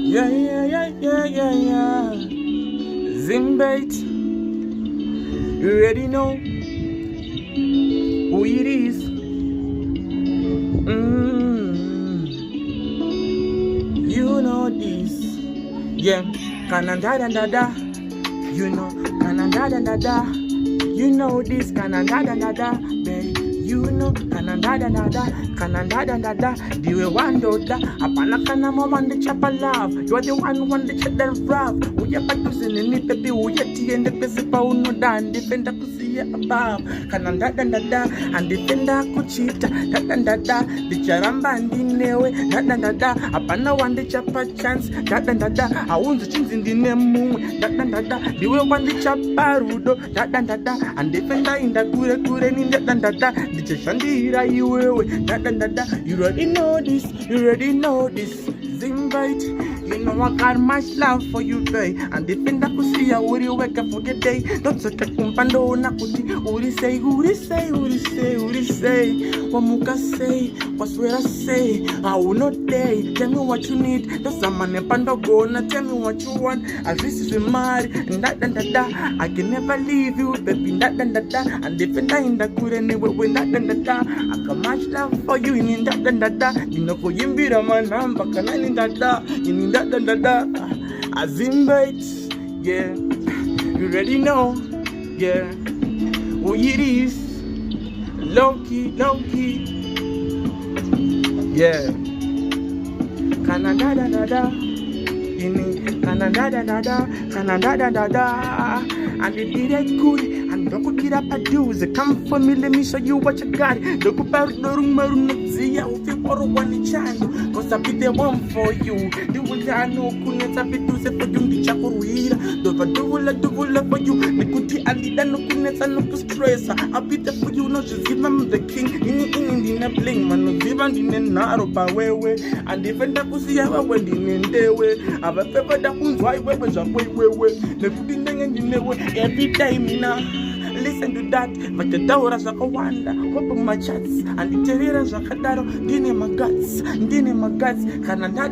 Yeah. Zimbait, you already know who it is. You know this. Yeah, Canada. You know, Canada. You know this, Canada, babe. You know, Canada, the way one do that. Apana kana mo one the chapa love. You are the one the chat that rough. We are back to sin in it, baby. We are tea and the pesipa uno dan. Defender to see above. Canada, and defender could cheat. Da. The charamba and dinewe. Da. Apana one the chapa chance. Da. I want the chins in the name. Da. The way one the chapa rudo. Da. And defender in the kure in the da. The Shandira, you already know this, Zimbite, you know I got much love for you, babe. And defend that pussy, I would you wake up for the day. Don't say kumpando nakuti, who say, what muka say, what's where I say, I will not day. Tell me what you need, that's a man and pando go, now tell me what you want. I wish you married, and that, I can never leave you, baby, that, and defend that in the good anyway, when that, I got much love for you, in that, you know, for you be the man, but can I in that, in that, Azimbite, yeah, you already know, yeah, who it is, low key, yeah, Canada, Canada, and they did it good. And don't get up a dues. Come for me, let me show you what you got. Don't go back no room, see how you for one channel. Cause I be the one for you. You will know, couldn't have it to say for you, the chapel. Do for you. The good and the no couldn't and no stress. I'll be there for you, not just give them the king. In the bling, man, no even in the narrow by way. And defend the pussy, I went in their way. I've a paper that won't why way. The good in the way every time now. Listen to that, but the Dawra Zakawanda, open my chats, and the Terra Zakadaro, Dine my guts, Canada,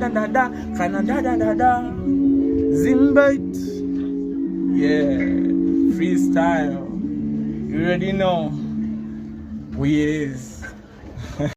Zimbite, yeah, freestyle, you already know, we is.